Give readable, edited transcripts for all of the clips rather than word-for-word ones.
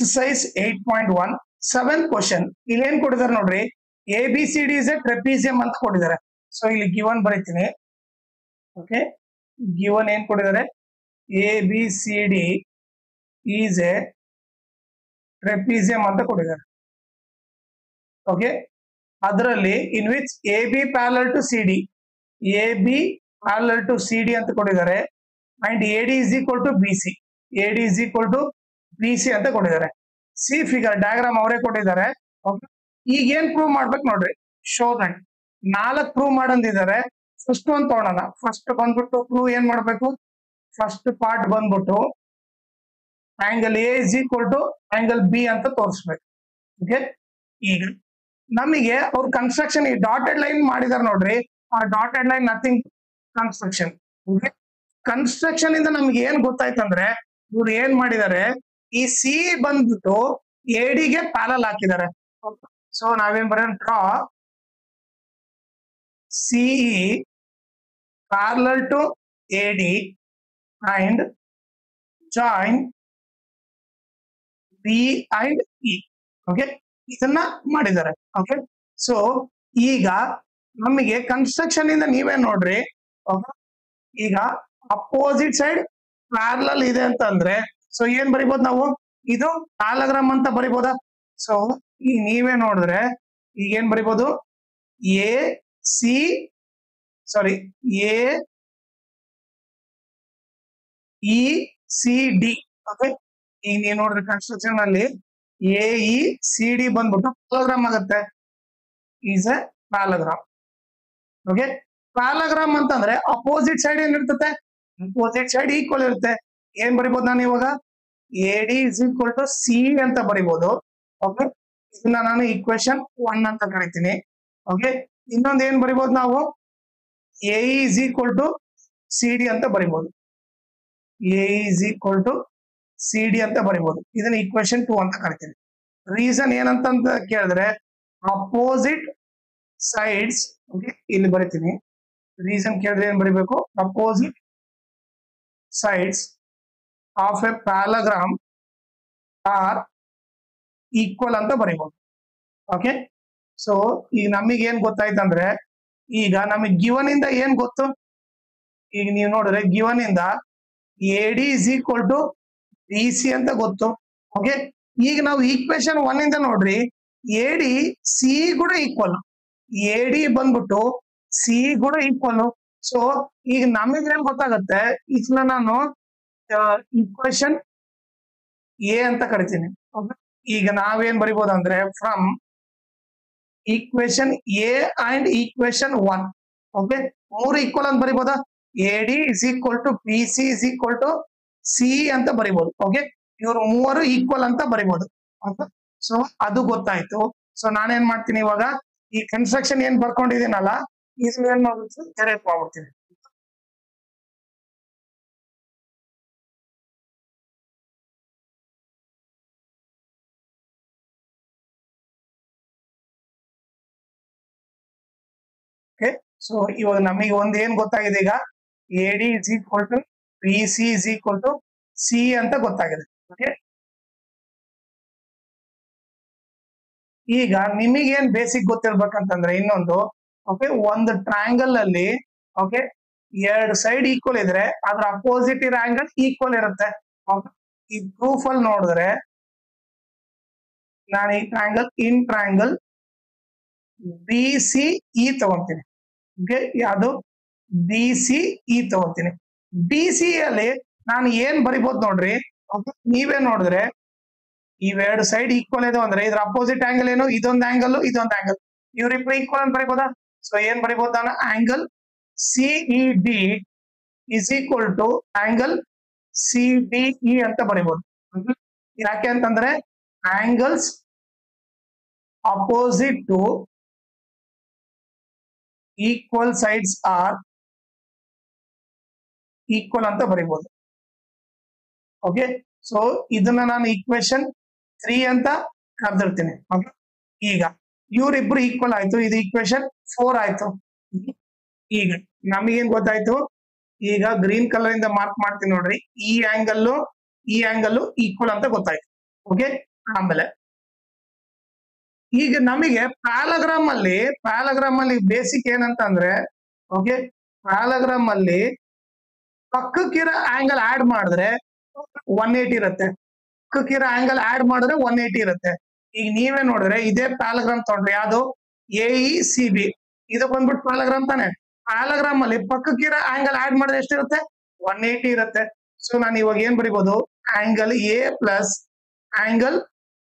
Exercise 8.1 7th question. ಇಲ್ಲಿ ಏನ್ ಕೊಟ್ಟಿದ್ದಾರೆ ನೋಡ್ರಿ, ABCD is a trapezium ಅಂತ ಕೊಟ್ಟಿದ್ದಾರೆ. ಸೊ ಇಲ್ಲಿ ಗಿವನ್ ಬರೀತೀನಿ. ಓಕೆ, ಗಿವನ್ ಏನ್ ಕೊಟ್ಟಿದ್ದಾರೆ, ABCD is a trapezium ಅಂತ ಕೊಟ್ಟಿದ್ದಾರೆ. ಓಕೆ, ಅದರಲ್ಲಿ in which AB parallel to CD, AB parallel to CD ಅಂತ ಕೊಟ್ಟಿದ್ದಾರೆ. And AD is equal to BC, AD is equal to BC ಅಂತ ಕೊಟ್ಟಿದ್ದಾರೆ. ಸಿ ಫಿಗರ್ ಡಯಾಗ್ರಾಮ್ ಅವರೇ ಕೊಟ್ಟಿದ್ದಾರೆ. ಈಗ ಏನ್ ಪ್ರೂವ್ ಮಾಡ್ಬೇಕು ನೋಡ್ರಿ, ಶೋ ದಟ್ 4 ಪ್ರೂವ್ ಮಾಡಂದಿದ್ದಾರೆ. ಫಸ್ಟ್ ಒಂದು ತಗೊಳ್ಳೋಣ. ಫಸ್ಟ್ ಬಂದ್ಬಿಟ್ಟು ಪ್ರೂವ್ ಏನ್ ಮಾಡ್ಬೇಕು, ಫಸ್ಟ್ ಪಾರ್ಟ್ ಬಂದ್ಬಿಟ್ಟು angle A is equal to angle B ಅಂತ ತೋರಿಸ್ಬೇಕು. ಓಕೆ, ಈಗ ನಮಗೆ ಅವ್ರ ಕನ್ಸ್ಟ್ರಕ್ಷನ್ ಈ ಡಾಟೆಡ್ ಲೈನ್ ಮಾಡಿದಾರೆ ನೋಡ್ರಿ, ಆ dotted line nothing construction. Okay, construction ಇಂದ ನಮ್ಗೆ ಏನ್ ಗೊತ್ತಾಯ್ತಂದ್ರೆ ಇವ್ರು ಏನ್ ಮಾಡಿದ್ದಾರೆ, ಈ ಸಿ ಬಂದ್ಬಿಟ್ಟು ಎಡಿಗೆ ಪ್ಯಾರಲ್ ಹಾಕಿದ್ದಾರೆ. ಸೊ ನಾವೇನ್ ಬರೋಣ, ಡ್ರಾ ಸಿಇ ಪ್ಯಾರಲಲ್ ಟು ಎಡಿ and join B and E. Okay, ಇದನ್ನ ಮಾಡಿದ್ದಾರೆ. ಓಕೆ, ಸೊ ಈಗ ನಮಗೆ ಕನ್ಸ್ಟ್ರಕ್ಷನ್ ಇಂದ ನೀವೇ ನೋಡ್ರಿ, ಈಗ ಅಪೋಸಿಟ್ ಸೈಡ್ ಪ್ಯಾರಲಲ್ ಇದೆ ಅಂತ ಅಂದ್ರೆ ಸೊ ಏನ್ ಬರಿಬಹುದು ನಾವು, ಇದು ಪ್ಯಾರಲಗ್ರಾಮ್ ಅಂತ ಬರಿಬೋದಾ. ಸೊ ಈಗ ನೀವೇ ನೋಡಿದ್ರೆ ಈಗ ಏನ್ ಬರಿಬಹುದು, A C sorry A E C D. Okay, ಈಗ ನೀವು ನೋಡ್ರಿ ಕನ್ಸ್ಟ್ರಕ್ಷನ್ ಅಲ್ಲಿ ಎ ಇ ಸಿ ಡಿ ಬಂದ್ಬಿಟ್ಟು ಪ್ಯಾರಲಗ್ರಾಮ್ ಆಗುತ್ತೆ, is a parallelogram. Okay, parallelogram ಅಂತಂದ್ರೆ ಅಪೋಸಿಟ್ ಸೈಡ್ ಏನ್ ಇರ್ತದೆ, ಅಪೋಸಿಟ್ ಸೈಡ್ ಈಕ್ವಲ್ ಇರುತ್ತೆ. ಏನ್ ಬರಿಬಹುದು ನಾನು ಇವಾಗ, ಎಡಿ ಇಸ್ ಈಕ್ವಲ್ ಟು ಸಿ ಅಂತ ಬರಿಬಹುದು. ಓಕೆ, ಇದನ್ನ ನಾನು ಈಕ್ವೇಶನ್ 1 ಅಂತ ಕರಿತೀನಿ. ಓಕೆ, ಇನ್ನೊಂದು ಏನ್ ಬರಿಬಹುದು ನಾವು, A is equal to C D ಅಂತ ಬರಿಬಹುದು. A is equal to C D ಅಂತ ಬರಿಬಹುದು. ಇದನ್ನ ಈಕ್ವೇಶನ್ 2 ಅಂತ ಕರಿತೀನಿ. ರೀಸನ್ ಏನಂತ ಕೇಳಿದ್ರೆ ಅಪೋಸಿಟ್ ಸೈಡ್ಸ್. ಓಕೆ, ಇಲ್ಲಿ ಬರಿತೀನಿ. ರೀಸನ್ ಕೇಳಿದ್ರೆ ಏನ್ ಬರಿಬೇಕು, opposite sides of a parallelogram are equal ಅಂತ ಬರೀಬಹುದು. ಓಕೆ, ಸೊ ಈಗ ನಮಗೆ ಏನ್ ಗೊತ್ತಾಯ್ತಂದ್ರೆ ಈಗ ನಮಗೆ ಗಿವನ್ ಇಂದ ಏನ್ ಗೊತ್ತು, ಈಗ ನೀವು ನೋಡಿದ್ರೆ ಗಿವನ್ ಇಂದ AD is equal to B C ಅಂತ ಗೊತ್ತು. ಓಕೆ, ಈಗ ನಾವು ಈಕ್ವೇಶನ್ 1 ಇಂದ ನೋಡ್ರಿ, ಎಡಿ ಸಿ ಕೂಡ ಈಕ್ವಲ್, ಎಡಿ ಬಂದ್ಬಿಟ್ಟು ಸಿ ಕೂಡ ಈಕ್ವಲ್. ಸೊ ಈಗ ನಮಗೆ ಏನ್ ಗೊತ್ತಾಗತ್ತೆ, ಇದನ್ನ ನಾನು ಈಕ್ವೇಶನ್ ಎ ಅಂತ ಕರಿತೀನಿ. ಈಗ ನಾವೇನ್ ಬರಿಬಹುದು ಅಂದ್ರೆ from equation A and equation 1. Okay, 3 equal ಅಂತ ಬರಿಬೋದಾ, A D is equal to B C is equal to C ಅಂತ ಬರಿಬಹುದು. ಓಕೆ, ಇವರು 3 ಈಕ್ವಲ್ ಅಂತ ಬರಿಬಹುದು. ಸೊ ಅದು ಗೊತ್ತಾಯ್ತು. ಸೊ ನಾನೇನ್ ಮಾಡ್ತೀನಿ ಇವಾಗ, ಈ ಕನ್ಸ್ಟ್ರಕ್ಷನ್ ಏನ್ ಬರ್ಕೊಂಡಿದ್ದೀನಲ್ಲ ಇದು ಏನ್ ಮಾಡ್ಬಿಟ್ಟು ಕರೆಕ್ಟ್ ಮಾಡ್ಬಿಡ್ತೀನಿ. ಓಕೆ, ಸೊ ಇವಾಗ ನಮಗೆ ಒಂದ್ ಏನ್ ಗೊತ್ತಾಗಿದೆ, ಈಗ A D is equal to B C is equal to C ಅಂತ ಗೊತ್ತಾಗಿದೆ. ಓಕೆ, ಈಗ ನಿಮಗೇನ್ ಬೇಸಿಕ್ ಗೊತ್ತಿರ್ಬೇಕಂತಂದ್ರೆ ಇನ್ನೊಂದು, ಓಕೆ, ಒಂದು ಟ್ರಯಾಂಗಲ್ ಅಲ್ಲಿ ಓಕೆ 2 ಸೈಡ್ ಈಕ್ವಲ್ ಇದ್ರೆ ಅದ್ರ ಅಪೋಸಿಟ್ ಇರೋ ಆಂಗಲ್ ಈಕ್ವಲ್ ಇರುತ್ತೆ. ಈ ಪ್ರೂಫ್ ಅಲ್ಲಿ ನೋಡಿದ್ರೆ ನಾನು ಈ ಟ್ರಯಾಂಗಲ್ ಬಿ ಸಿ ಇ ತಗೊಂತೀನಿ. ಓಕೆ, ಯಾವುದು ಬಿ ಸಿ ಇ ತಗೊಂತೀನಿ. ಬಿ ಸಿ ಅಲ್ಲಿ ನಾನು ಏನ್ ಬರಿಬಹುದು ನೋಡ್ರಿ, ನೀವೇ ನೋಡಿದ್ರೆ ಇವೆರಡು ಸೈಡ್ ಈಕ್ವಲ್ ಇದೆ ಅಂದ್ರೆ ಇದ್ರ ಅಪೋಸಿಟ್ ಆಂಗಲ್ ಏನು, ಇದೊಂದು ಆಂಗಲ್ ಇದೊಂದು ಆಂಗಲ್, ಇವ್ರಿಬ್ರು ಈಕ್ವಲ್ ಅಂತ ಬರಿಬೋದಾ. ಸೊ ಏನ್ ಬರಿಬಹುದು ನಾನು, angle CE D is equal to angle C D E ಅಂತ ಬರಿಬಹುದು. ಯಾಕೆ ಅಂತಂದ್ರೆ angles opposite to equal sides are equal ಅಂತ ಬರಿಬಹುದು. ಓಕೆ, ಸೊ ಇದನ್ನ ನಾನು ಈಕ್ವೇಶನ್ 3 ಅಂತ ಕರೆದಿರ್ತೀನಿ. ಈಗ ಇವರಿಬ್ರು ಈಕ್ವಲ್ ಆಯ್ತು, ಇದು ಈಕ್ವೇಶನ್ 4 ಆಯ್ತು. ಈಗ ನಮಗೇನ್ ಗೊತ್ತಾಯ್ತು, ಈಗ ಗ್ರೀನ್ ಕಲರ್ ಇಂದ ಮಾರ್ಕ್ ಮಾಡ್ತೀನಿ ನೋಡ್ರಿ, ಈ ಆಂಗಲ್ ಈಕ್ವಲ್ ಅಂತ ಗೊತ್ತಾಯ್ತು. ಓಕೆ. ಆಮೇಲೆ ಈಗ ನಮಗೆ ಪ್ಯಾರಾಗ್ರಾಮ್ ಅಲ್ಲಿ ಬೇಸಿಕ್ ಏನಂತ ಅಂದ್ರೆ, ಓಕೆ, ಪ್ಯಾರಾಗ್ರಾಮ್ ಅಲ್ಲಿ ಪಕ್ಕಕ್ಕಿರೋ ಆಂಗಲ್ ಆಡ್ ಮಾಡಿದ್ರೆ 180 ಇರುತ್ತೆ. ಪಕ್ಕಕ್ಕಿರೋ ಆಂಗಲ್ ಆಡ್ ಮಾಡಿದ್ರೆ 180 ಇರುತ್ತೆ. ಈಗ ನೀವೇ ನೋಡಿದ್ರೆ ಇದೇ ಪ್ಯಾರಾಗ್ರಾಮ್ ತಗೊಂಡ್ರೆ ಯಾವ್ದು AECB ಇದು ಬಂದ್ಬಿಟ್ಟು ಪ್ಯಾರಾಗ್ರಾಮ್ ತಾನೆ. ಪ್ಯಾರಾಗ್ರಾಮ್ ಅಲ್ಲಿ ಪಕ್ಕಕ್ಕಿರೋ ಆಂಗಲ್ ಆಡ್ ಮಾಡಿದ್ರೆ ಎಷ್ಟಿರುತ್ತೆ? 180 ಇರುತ್ತೆ. ಸೊ ನಾನು ಇವಾಗ ಏನ್ ಬರಿಬಹುದು? Angle A plus angle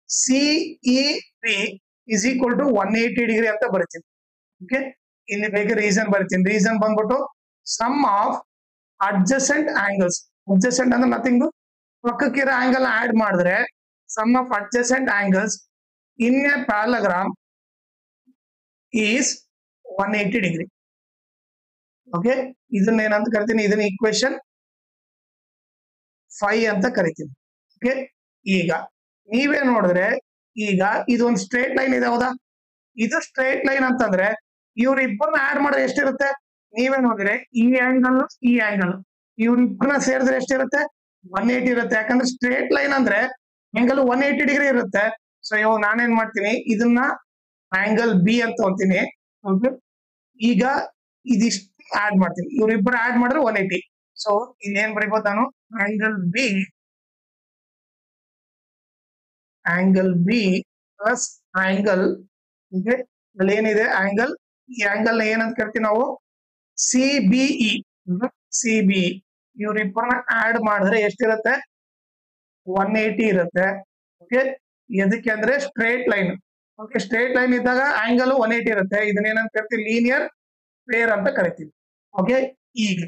CEB is equal to 180 degree ಅಂತ ಬರಿತೀನಿ. ಓಕೆ, ಇಲ್ಲಿ ಬೇಗ ರೀಸನ್ ಬರಿತೀನಿ. ರೀಸನ್ ಬಂದ್ಬಿಟ್ಟು sum of adjacent angles. Adjacent ಅಂದ್ರೆ ನಥಿಂಗ್, ಪಕ್ಕಕ್ಕಿರೋ ಆಂಗಲ್ ಆಡ್ ಮಾಡಿದ್ರೆ sum of adjacent angles in a parallelogram is 180 degree. Okay, ಇದನ್ನ ಏನಂತ ಕರಿತೀನಿ? ಇದನ್ನ ಈಕ್ವೇಶನ್ 5 ಅಂತ ಕರಿತೀನಿ. ಓಕೆ, ಈಗ ನೀವೇ ನೋಡಿದ್ರೆ ಈಗ ಇದೊಂದು ಸ್ಟ್ರೇಟ್ ಲೈನ್ ಇದೆ, ಹೌದಾ? ಇದು ಸ್ಟ್ರೇಟ್ ಲೈನ್ ಅಂತಂದ್ರೆ ಇವ್ರಿಬ್ಬರನ್ನ ಆಡ್ ಮಾಡಿದ್ರೆ ಎಷ್ಟಿರುತ್ತೆ? ನೀವೇ ನೋಡಿದ್ರೆ ಈ ಆಂಗಲ್ ಇವ್ರಿಬ್ಬರನ್ನ ಸೇರಿದ್ರೆ ಎಷ್ಟಿರುತ್ತೆ? 180 ಇರುತ್ತೆ. ಯಾಕಂದ್ರೆ ಸ್ಟ್ರೇಟ್ ಲೈನ್ ಅಂದ್ರೆ ಆಂಗಲ್ 180 ಡಿಗ್ರಿ ಇರುತ್ತೆ. ಸೊ ಇವಾಗ ನಾನೇನ್ ಮಾಡ್ತೀನಿ? ಇದನ್ನ ಆಂಗಲ್ B ಅಂತ ಅಂತೀನಿ. ಈಗ ಇದಿಷ್ಟು ಆಡ್ ಮಾಡ್ತೀನಿ, ಇವ್ರಿಬ್ಬರು ಆಡ್ ಮಾಡಿದ್ರೆ 180. ಸೊ ಇಲ್ಲೇನ್ ಬರೀಬಹುದು ನಾನು? ಆಂಗಲ್ B ಪ್ಲಸ್ ಆಂಗಲ್, ಅಲ್ಲಿ ಏನಿದೆ ಆಂಗಲ್, ಈ ಆಂಗಲ್ ಏನಂತ ಕರಿತೀವಿ ನಾವು? CBE. ಇವ್ರಿಬ್ಬರನ್ನ ಆಡ್ ಮಾಡಿದ್ರೆ ಎಷ್ಟಿರುತ್ತೆ? 180 ಇರುತ್ತೆ. ಓಕೆ, ಎದಕ್ಕೆ ಅಂದ್ರೆ straight line. Okay, straight line ಇದ್ದಾಗ ಆಂಗಲ್ 180 ಇರುತ್ತೆ. ಇದನ್ನ ಏನಂತ ಕರಿತೀವಿ? ಲೀನಿಯರ್ ಪೇರ್ ಅಂತ ಕರಿತೀವಿ. ಓಕೆ, ಈಗ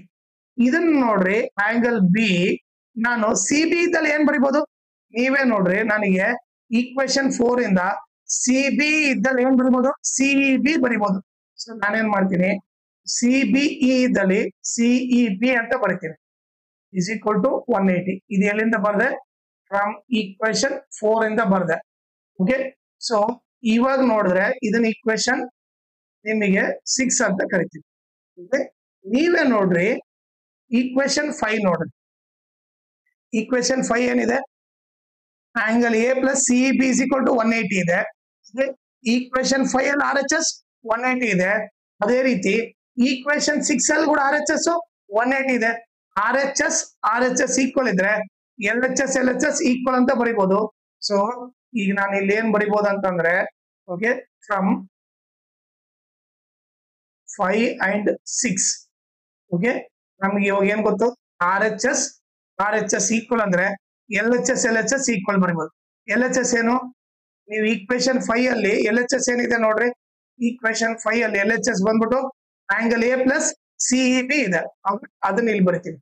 ಇದನ್ನ ನೋಡ್ರಿ, ಆಂಗಲ್ B ನಾನು CB ಇದ್ದಲ್ಲಿ ಏನ್ ಬರಿಬಹುದು? ನೀವೇ ನೋಡ್ರಿ, ನನಗೆ ಈಕ್ವೇಶನ್ 4 ಇಂದ CB ಇದ್ದಲ್ಲಿ ಏನ್ ಬರಿಬಹುದು? CEB ಬರಿಬಹುದು. ಸೊ ನಾನೇನ್ ಮಾಡ್ತೀನಿ? CBE ಇದ್ದಲ್ಲಿ CEB ಅಂತ ಬರಿತೀನಿ ಇಸ್ ಈಕ್ವಲ್ ಟು 180. ಇದು ಎಲ್ಲಿಂದ ಬರ್ದೆ? ಫ್ರಮ್ ಈಕ್ವೇಶನ್ 4 ಇಂದ ಬರ್ದೆ. ಓಕೆ, ಸೊ ಇವಾಗ ನೋಡಿದ್ರೆ ಇದನ್ನ ಈಕ್ವೇಶನ್ ನಿಮಗೆ 6 ಅಂತ ಕರಿತೀವಿ. ಓಕೆ, ನೀವೇ ನೋಡ್ರಿ ಈಕ್ವೇಶನ್ 5 ನೋಡ್ರಿ. ಈಕ್ವೇಶನ್ 5 ಏನಿದೆ? Angle A plus CEB is equal to 180 ಇದೆ. ಈಕ್ವೇಶನ್ 5 ಅಲ್ಲಿ RHS 180 ಇದೆ. ಅದೇ ರೀತಿ ಈಕ್ವೇಶನ್ 6 ಅಲ್ಲಿ ಕೂಡ RHS 180 ಇದೆ. RHS ಈಕ್ವಲ್ ಇದ್ರೆ LHS ಈಕ್ವಲ್ ಅಂತ ಬರಿಬಹುದು. ಸೊ ಈಗ ನಾನು ಇಲ್ಲಿ ಏನ್ ಬರಿಬಹುದು ಅಂತಂದ್ರೆ, ಓಕೆ, ಫ್ರಮ್ 5 and 6. ಓಕೆ, ನಮ್ಗೆ ಇವಾಗ ಏನ್ ಗೊತ್ತು? RHS ಈಕ್ವಲ್ ಅಂದ್ರೆ LHS ಈಕ್ವಲ್ ಬರಿಬಹುದು. LHS ಏನು? ನೀವು ಈಕ್ವೇಶನ್ 5 ಅಲ್ಲಿ LHS ಏನಿದೆ ನೋಡ್ರಿ, ಈಕ್ವೇಶನ್ 5 ಅಲ್ಲಿ LHS ಬಂದ್ಬಿಟ್ಟು ಆಂಗಲ್ A ಪ್ಲಸ್ CEB ಇದೆ. ಅದನ್ನ ಇಲ್ಲಿ ಬರಿತೀವಿ.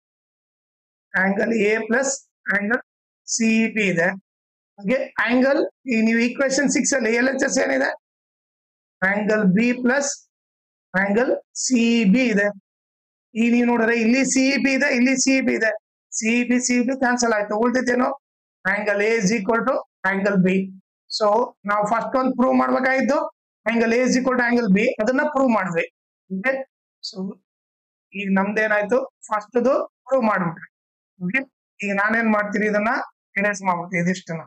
Angle A plus angle CEB ಇದೆ. ಹಾಗೆ ಆಂಗಲ್, ನೀವು ಈಕ್ವೇಶನ್ 6 ಅಲ್ಲಿ LHS ಏನಿದೆ? Angle B plus angle CEB ಇದೆ. ಈಗ ನೀವು ನೋಡಿದ್ರೆ ಇಲ್ಲಿ CEB ಇದೆ, ಇಲ್ಲಿ CEB ಇದೆ. CEB ಕ್ಯಾನ್ಸಲ್ ಆಯ್ತು. ಉಳಿದಿದ್ದೇನು? Angle A is equal to angle B. So ನಾವು ಫಸ್ಟ್ ಒಂದು ಪ್ರೂವ್ ಮಾಡ್ಬೇಕಾಗಿದ್ದು angle A is equal to angle B, ಅದನ್ನ ಪ್ರೂವ್ ಮಾಡಿದ್ವಿ. ಓಕೆ, ಸೊ ಈಗ ನಮ್ದೇನಾಯ್ತು? ಫಸ್ಟ್ ಪ್ರೂವ್ ಮಾಡ್ಬಿಟ್ರಿ. ಓಕೆ, ಈಗ ನಾನೇನ್ ಮಾಡ್ತೀನಿ? ಇದನ್ನ ಎರೇಸ್ ಮಾಡ್ಬಿಡ್ತೀನಿ ಇದಿಷ್ಟು.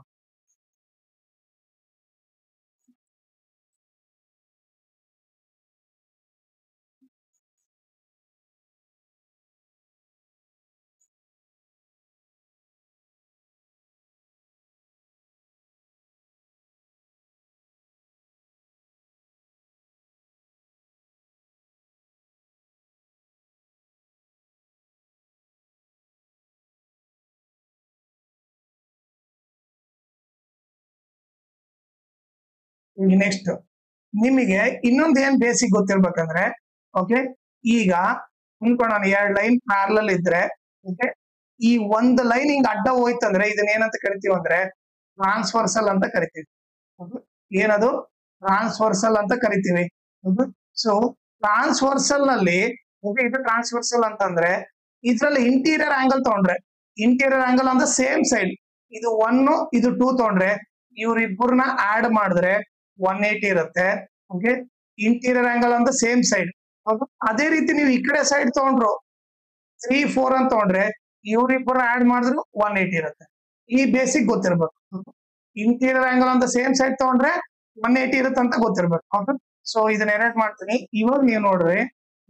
ನೆಕ್ಸ್ಟ್ ನಿಮಗೆ ಇನ್ನೊಂದು ಏನ್ ಬೇಸಿಕ್ ಗೊತ್ತಿರ್ಬೇಕಂದ್ರೆ, ಓಕೆ, ಈಗ ಅನ್ಕೊಳ್ಳೋಣ 2 ಲೈನ್ ಪ್ಯಾರಲಲ್ ಇದ್ರೆ, ಓಕೆ, ಈ ಒಂದು ಲೈನ್ ಹಿಂಗ್ ಅಡ್ಡ ಹೋಯ್ತಂದ್ರೆ ಇದನ್ನ ಏನಂತ ಕರಿತೀವಿ ಅಂದ್ರೆ ಟ್ರಾನ್ಸ್ವರ್ಸಲ್ ಅಂತ ಕರಿತೀವಿ. ಏನದು? ಟ್ರಾನ್ಸ್ವರ್ಸಲ್ ಅಂತ ಕರಿತೀವಿ. ಸೊ ಟ್ರಾನ್ಸ್ವರ್ಸಲ್ ನಲ್ಲಿ, ಓಕೆ, ಇದು ಟ್ರಾನ್ಸ್ವರ್ಸಲ್ ಅಂತಂದ್ರೆ ಇದ್ರಲ್ಲಿ ಇಂಟೀರಿಯರ್ ಆಂಗಲ್ ತಗೊಂಡ್ರೆ, ಇಂಟೀರಿಯರ್ ಆಂಗಲ್ ಅಂದ್ರೆ ಸೇಮ್ ಸೈಡ್, ಇದು 1 ಇದು 2 ತಗೊಂಡ್ರೆ ಇವ್ರಿಬ್ಬರನ್ನ ಆಡ್ ಮಾಡಿದ್ರೆ 180 ಇರುತ್ತೆ. ಓಕೆ, ಇಂಟೀರಿಯರ್ ಆಂಗಲ್ ಅಂದ್ರೆ ಸೇಮ್ ಸೈಡ್. ಅದೇ ರೀತಿ ನೀವು ಈ ಕಡೆ ಸೈಡ್ ತಗೊಂಡ್ರು 3, 4 ಅಂತ ತಗೊಂಡ್ರೆ ಇವ್ರಿಬ್ಬರು ಆಡ್ ಮಾಡಿದ್ರು 180 ಇರುತ್ತೆ. ಈ ಬೇಸಿಕ್ ಗೊತ್ತಿರ್ಬೇಕು. Interior angle on the same side ತಗೊಂಡ್ರೆ 180 ಇರುತ್ತೆ ಅಂತ ಗೊತ್ತಿರ್ಬೇಕು. ಓಕೆ, ಸೊ ಇದನ್ನ ಎರೇಸ್ ಮಾಡ್ತೀನಿ. ಇವಾಗ ನೀವು ನೋಡ್ರಿ,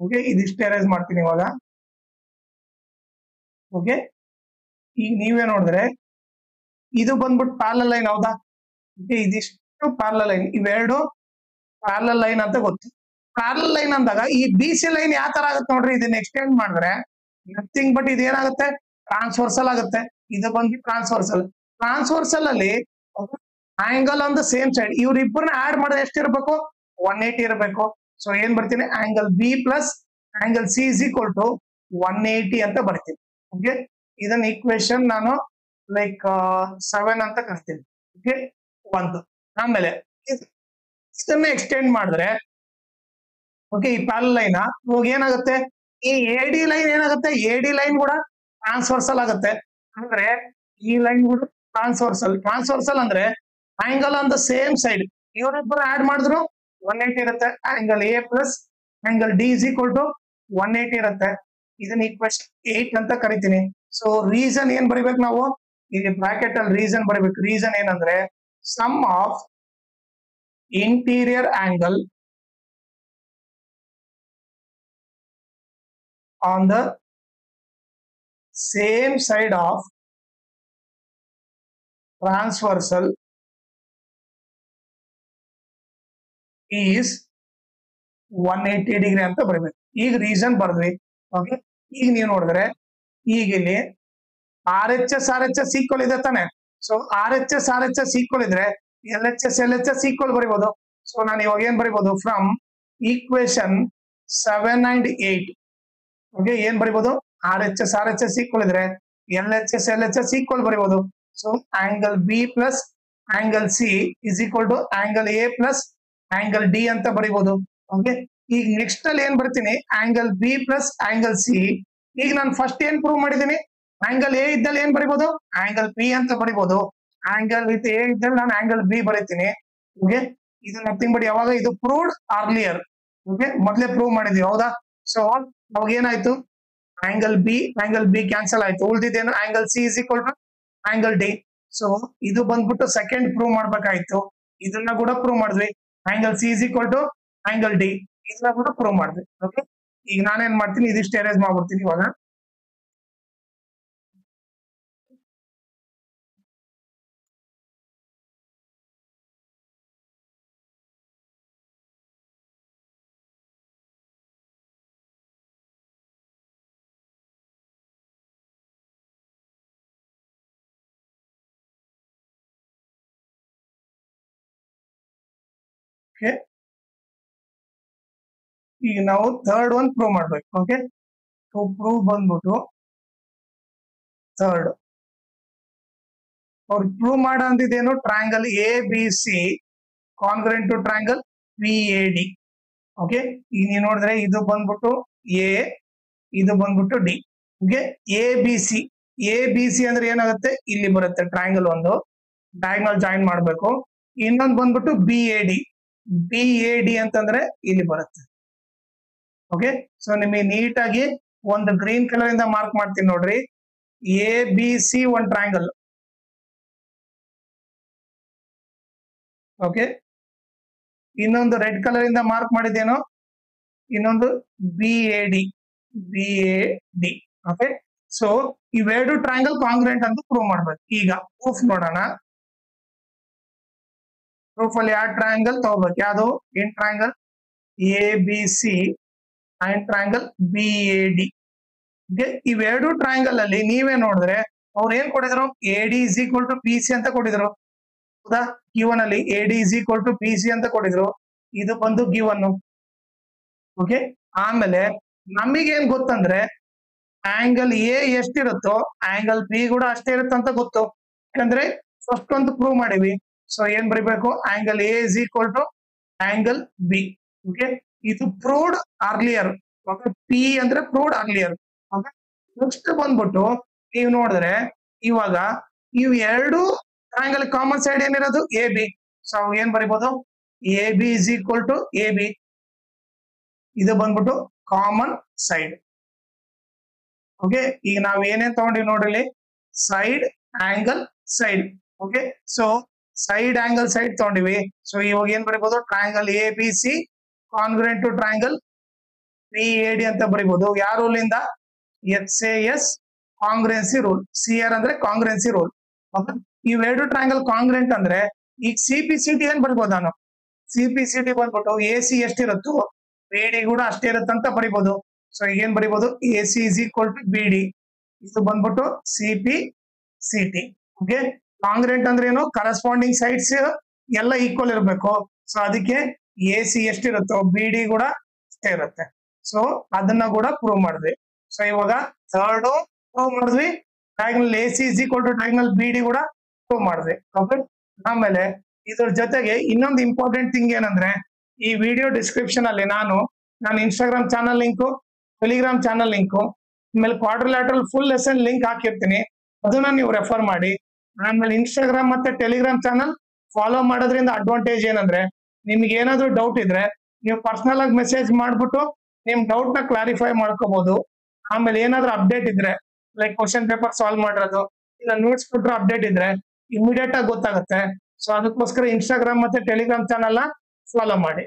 ಓಕೆ, ಇದಿಷ್ಟು ಎರೇಸ್ ಮಾಡ್ತೀನಿ ಇವಾಗ. ಓಕೆ, ಈಗ ನೀವೇ ನೋಡಿದ್ರೆ ಇದು ಬಂದ್ಬಿಟ್ಟು ಪ್ಯಾರಲಲ್ ಲೈನ್, ಹೌದಾ? ಓಕೆ, ಇದಿಷ್ಟು ಪ್ಯಾರಲಲ್ ಲೈನ್, ಇವೆರಡು ಪ್ಯಾರಲಲ್ ಲೈನ್ ಅಂತ ಗೊತ್ತು. ಪ್ಯಾರಲಲ್ ಲೈನ್ ಅಂದಾಗ ಈ ಬಿ ಸಿ ಲೈನ್ ಯಾವ ತರ ಆಗುತ್ತೆ ನೋಡ್ರಿ, ಇದನ್ನ ಎಕ್ಸ್ಟೆಂಡ್ ಮಾಡಿದ್ರೆ ನಥಿಂಗ್ ಬಟ್ ಇದೇನಾಗುತ್ತೆ, ಟ್ರಾನ್ಸ್ವರ್ಸಲ್ ಆಗುತ್ತೆ. ಇದು ಬಂದು ಟ್ರಾನ್ಸ್ವರ್ಸಲ್. ಟ್ರಾನ್ಸ್ವರ್ಸಲ್ ಅಲ್ಲಿ angle on the same side, ಇವ್ರಿಬ್ಬರನ್ನ ಆಡ್ ಮಾಡಿದ್ರೆ ಎಷ್ಟಿರ್ಬೇಕು, 180 ಇರಬೇಕು. ಸೊ ಏನ್ ಬರ್ತೀನಿ, angle B plus angle C is equal to 180 ಅಂತ ಬರ್ತೀನಿ. ಓಕೆ, ಇದನ್ನ ಈಕ್ವೇಶನ್ ನಾನು ಲೈಕ್ 7 ಅಂತ ಕರಿತೀನಿ. ಓಕೆ, ಒಂದು. ಆಮೇಲೆ ಇದನ್ನ ಎಕ್ಸ್ಟೆಂಡ್ ಮಾಡಿದ್ರೆ, ಓಕೆ, ಈ ಪ್ಯಾರಲಲ್ ಲೈನ್ ಇವಾಗ ಏನಾಗುತ್ತೆ, ಈ ಎಡಿ ಲೈನ್ ಏನಾಗುತ್ತೆ, ಎಡಿ ಲೈನ್ ಕೂಡ ಟ್ರಾನ್ಸ್ವರ್ಸಲ್ ಆಗುತ್ತೆ. ಅಂದ್ರೆ ಈ ಲೈನ್ ಕೂಡ ಟ್ರಾನ್ಸ್ವರ್ಸಲ್. ಟ್ರಾನ್ಸ್ವರ್ಸಲ್ ಅಂದ್ರೆ angle on the same side, ಇವರಿಬ್ಬರು ಆಡ್ ಮಾಡಿದ್ರು 180 ಇರುತ್ತೆ. Angle A plus angle D is equal to 180 ಇರುತ್ತೆ. ಇದನ್ನ ಈಕ್ವೇಶನ್ 8 ಅಂತ ಕರಿತೀನಿ. ಸೊ ರೀಸನ್ ಏನ್ ಬರಿಬೇಕು ನಾವು, ಇಲ್ಲಿ ಬ್ರಾಕೆಟ್ ಅಲ್ಲಿ ರೀಸನ್ ಬರಿಬೇಕು. ರೀಸನ್ ಏನಂದ್ರೆ sum of interior angle on the same side of transversal is 180 degree ಅಂತ ಬರಬೇಕು. ಈಗ ರೀಸನ್ ಬರ್ದ್ವಿ. ಓಕೆ, ಈಗ ನೀವು ನೋಡಿದ್ರೆ ಈಗ ಇಲ್ಲಿ RHS RHS ಈಕ್ವಲ್ ಇದೆ ತಾನೆ. ಸೊ RHS RHS ಈಕ್ವಲ್ ಇದ್ರೆ LHS LHS ಈಕ್ವಲ್ ಬರಿಬಹುದು. ಸೊ ನಾನು ಇವಾಗ ಏನ್ ಬರಿಬಹುದು, ಫ್ರಮ್ ಈಕ್ವೇಶನ್ 7 and 8. ಓಕೆ, ಏನ್ ಬರಿಬಹುದು, RHS RHS ಈಕ್ವಲ್ ಇದ್ರೆ LHS LHS ಈಕ್ವಲ್ ಬರಿಬಹುದು. So angle B plus angle C is equal to angle A plus angle D ಅಂತ ಬರಿಬಹುದು. ಓಕೆ, ಈಗ ನೆಕ್ಸ್ಟ್ ಅಲ್ಲಿ ಏನ್ ಬರ್ತೀನಿ, angle B plus angle C. ಈಗ ನಾನು ಫಸ್ಟ್ ಏನ್ ಪ್ರೂವ್ ಮಾಡಿದೀನಿ, ಆಂಗಲ್ ಎ ಇದ್ದಲ್ಲಿ ಏನ್ ಬರಿಬಹುದು, ಆಂಗಲ್ ಬಿ ಅಂತ ಬರಿಬಹುದು. ಆಂಗಲ್ ವಿತ್ ಎ ಇದ್ದಲ್ಲಿ ನಾನು ಆಂಗಲ್ ಬಿ ಬರೀತೀನಿ. ಓಕೆ, ಇದು ನಥಿಂಗ್ ಬಟ್ ಯಾವಾಗ ಇದು ಪ್ರೂವ್ಡ್ ಅರ್ಲಿಯರ್. ಓಕೆ, ಮೊದಲೇ ಪ್ರೂವ್ ಮಾಡಿದ್ವಿ, ಹೌದಾ? ಸೊ ಅವಾಗ ಏನಾಯ್ತು, ಆಂಗಲ್ ಬಿ ಕ್ಯಾನ್ಸಲ್ ಆಯ್ತು. ಉಳಿದಿದ್ದೇನು, angle C is equal to angle D. So ಇದು ಬಂದ್ಬಿಟ್ಟು ಸೆಕೆಂಡ್ ಪ್ರೂವ್ ಮಾಡ್ಬೇಕಾಯ್ತು. ಇದನ್ನ ಕೂಡ ಪ್ರೂವ್ ಮಾಡಿದ್ವಿ, angle C is equal to angle D. ಇದನ್ನ ಕೂಡ ಪ್ರೂವ್ ಮಾಡಿದ್ವಿ. ಓಕೆ, ಈಗ ನಾನೇನ್ ಮಾಡ್ತೀನಿ, ಇದಿಷ್ಟು ಎರೇಸ್ ಮಾಡ್ಬಿಡ್ತೀನಿ ಇವಾಗ. ಓಕೆ, ಈಗ ನಾವು ಥರ್ಡ್ ಒನ್ ಪ್ರೂವ್ ಮಾಡ್ಬೇಕು. ಓಕೆ, ಸೊ ಪ್ರೂವ್ ಬಂದ್ಬಿಟ್ಟು ಥರ್ಡ್ ಅವ್ರು ಪ್ರೂವ್ ಮಾಡೋ ಅಂತಿದ್ದೇನು, triangle A B C congruent to triangle P A D. Okay, ಈಗ ನೀವು ನೋಡಿದ್ರೆ ಇದು ಬಂದ್ಬಿಟ್ಟು ಎ, ಇದು ಬಂದ್ಬಿಟ್ಟು D. Okay, A B C ಅಂದ್ರೆ ಏನಾಗುತ್ತೆ, ಇಲ್ಲಿ ಬರುತ್ತೆ ಟ್ರಯಾಂಗಲ್ ಒಂದು, ಡಯಾಗ್ನಲ್ ಜಾಯಿನ್ ಮಾಡ್ಬೇಕು. ಇನ್ನೊಂದು ಬಂದ್ಬಿಟ್ಟು ಬಿ ಎ ಡಿ ಅಂತಂದ್ರೆ ಇಲ್ಲಿ ಬರುತ್ತೆ. ಓಕೆ, ಸೊ ನಿಮಗೆ ನೀಟಾಗಿ ಒಂದು ಗ್ರೀನ್ ಕಲರ್ ಇಂದ ಮಾರ್ಕ್ ಮಾಡ್ತೀನಿ ನೋಡ್ರಿ, ಎ ಬಿ ಸಿ ಒಂದು ಟ್ರಯಾಂಗಲ್. ಓಕೆ, ಇನ್ನೊಂದು ರೆಡ್ ಕಲರ್ ಇಂದ ಮಾರ್ಕ್ ಮಾಡಿದ್ದೇನೋ, ಇನ್ನೊಂದು B A D. Okay, so ಇವೆರಡು ಟ್ರಯಾಂಗಲ್ ಕಾಂಗ್ರೆಂಟ್ ಅಂತ ಪ್ರೂವ್ ಮಾಡ್ಬೇಕು. ಈಗ ಪ್ರೂಫ್ ನೋಡೋಣ. ಪ್ರೂಫ್ ಅಲ್ಲಿ ಯಾವ ಟ್ರಯಾಂಗಲ್ ತಗೋಬೇಕು, ಯಾವುದು, ಏನ್ triangle A B C and triangle B A D. ಇವೆರಡು ಟ್ರಯಾಂಗಲ್ ಅಲ್ಲಿ ನೀವೇ ನೋಡಿದ್ರೆ ಅವ್ರು ಏನ್ ಕೊಟ್ಟಿದ್ರು, A D is equal to P C ಅಂತ ಕೊಟ್ಟಿದ್ರು, ಹೌದಾ? ಗಿವನ್ ಅಲ್ಲಿ A D is equal to P C ಅಂತ ಕೊಟ್ಟಿದ್ರು, ಇದು ಬಂದು ಗಿವನ್. ಓಕೆ, ಆಮೇಲೆ ನಮಗೇನ್ ಗೊತ್ತಂದ್ರೆ ಆಂಗಲ್ ಎ ಎಷ್ಟಿರುತ್ತೋ ಆಂಗಲ್ ಬಿ ಕೂಡ ಅಷ್ಟೇ ಇರುತ್ತೆ ಅಂತ ಗೊತ್ತು. ಯಾಕಂದ್ರೆ ಫಸ್ಟ್ ಒಂದು ಪ್ರೂವ್ ಮಾಡಿವಿ. ಸೊ ಏನ್ ಬರಿಬೇಕು, angle A is equal to angle B. Okay, ಇದು ಪ್ರೂವ್ಡ್ ಅರ್ಲಿಯರ್. ಓಕೆ, ಪಿ ಅಂದ್ರೆ ಪ್ರೂವ್ಡ್ ಅರ್ಲಿಯರ್. ಓಕೆ, ನೆಕ್ಸ್ಟ್ ಬಂದ್ಬಿಟ್ಟು ನೀವು ನೋಡಿದ್ರೆ ಇವಾಗ ಇವು ಎರಡು ಟ್ರಯಾಂಗಲ್ ಕಾಮನ್ ಸೈಡ್ ಏನಿರೋದು ಎ ಬಿ. ಸೊ ಏನ್ ಬರಿಬಹುದು, A B is equal to A B, ಇದು ಬಂದ್ಬಿಟ್ಟು ಕಾಮನ್ ಸೈಡ್. ಓಕೆ, ಈಗ ನಾವ್ ಏನೇನ್ ತಗೊಂಡಿವಿ ನೋಡ್ರಿ, side, angle, side. Okay, so side angle side ತಗೊಂಡಿವಿ. ಸೊ ಇವಾಗ ಏನ್ ಬರೀಬಹುದು, triangle A B C congruent to triangle P A D ಅಂತ ಬರೀಬಹುದು. ಯಾವ ರೂಲ್ ಇಂದ? SAS ಕಾಂಗ್ರೆನ್ಸಿ rule. CR ಅಂದ್ರೆ ಕಾಂಗ್ರೆನ್ಸಿ ರೂಲ್. ಇವೆರಡು ಟ್ರಯಾಂಗಲ್ ಕಾಂಗ್ರೆಂಟ್ ಅಂದ್ರೆ ಈಗ CPCD ಏನ್ ಬರೀಬಹುದು ನಾನು? CPCD ಬಂದ್ಬಿಟ್ಟು AC ಎಷ್ಟಿರುತ್ತೋ BD ಕೂಡ ಅಷ್ಟೇ ಇರುತ್ತಂತ ಬರೀಬಹುದು. ಸೊ ಏನ್ ಬರೀಬಹುದು, AC is equal to BD. ಇದು ಬಂದ್ಬಿಟ್ಟು CPCT. ಓಕೆ, ಕಾಂಗ್ರೆಂಟ್ ಅಂದ್ರೆ ಏನು? ಕರೆಸ್ಪಾಂಡಿಂಗ್ ಸೈಡ್ಸ್ ಎಲ್ಲ ಈಕ್ವಲ್ ಇರಬೇಕು. ಸೊ ಅದಕ್ಕೆ AC ಎಷ್ಟಿರುತ್ತೋ BD ಕೂಡ ಅಷ್ಟೇ ಇರುತ್ತೆ. ಸೊ ಅದನ್ನ ಕೂಡ ಪ್ರೂವ್ ಮಾಡಿದ್ವಿ. ಸೊ ಇವಾಗ ಥರ್ಡ್ ಪ್ರೂವ್ ಮಾಡಿದ್ವಿ, triangle AC is equal to triangle BD ಕೂಡ ಪ್ರೂವ್ ಮಾಡಿದ್ವಿ. ಓಕೆ, ಆಮೇಲೆ ಇದ್ರ ಜೊತೆಗೆ ಇನ್ನೊಂದು ಇಂಪಾರ್ಟೆಂಟ್ ಥಿಂಗ್ ಏನಂದ್ರೆ, ಈ ವಿಡಿಯೋ ಡಿಸ್ಕ್ರಿಪ್ಷನ್ ಅಲ್ಲಿ ನಾನು Instagram channel link, Telegram channel link, ಆಮೇಲೆ ಕ್ವಾಡ್ರಿಲ್ಯಾಟರಲ್ ಫುಲ್ ಲೆಸನ್ ಲಿಂಕ್ ಹಾಕಿರ್ತೀನಿ. ಅದನ್ನ ನೀವು ರೆಫರ್ ಮಾಡಿ. ಆಮೇಲೆ ಇನ್ಸ್ಟಾಗ್ರಾಮ್ ಮತ್ತೆ ಟೆಲಿಗ್ರಾಮ್ ಚಾನಲ್ ಫಾಲೋ ಮಾಡೋದ್ರಿಂದ ಅಡ್ವಾಂಟೇಜ್ ಏನಂದ್ರೆ, ನಿಮ್ಗೆ ಏನಾದ್ರು ಡೌಟ್ ಇದ್ರೆ ನೀವು ಪರ್ಸನಲ್ ಆಗಿ ಮೆಸೇಜ್ ಮಾಡ್ಬಿಟ್ಟು ನಿಮ್ ಡೌಟ್ ನ ಕ್ಲಾರಿಫೈ ಮಾಡ್ಕೋಬಹುದು. ಆಮೇಲೆ ಏನಾದ್ರು ಅಪ್ಡೇಟ್ ಇದ್ರೆ, ಲೈಕ್ ಕ್ವಶನ್ ಪೇಪರ್ ಸಾಲ್ವ್ ಮಾಡಿರೋದು ಇಲ್ಲ ನೋಟ್ಸ್ ಕೊಟ್ಟರೆ ಅಪ್ಡೇಟ್ ಇದ್ರೆ ಇಮಿಡಿಯೇಟ್ ಆಗಿ ಗೊತ್ತಾಗುತ್ತೆ. ಸೊ ಅದಕ್ಕೋಸ್ಕರ ಇನ್ಸ್ಟಾಗ್ರಾಮ್ ಮತ್ತೆ ಟೆಲಿಗ್ರಾಮ್ ಚಾನಲ್ ನ ಫಾಲೋ ಮಾಡಿ.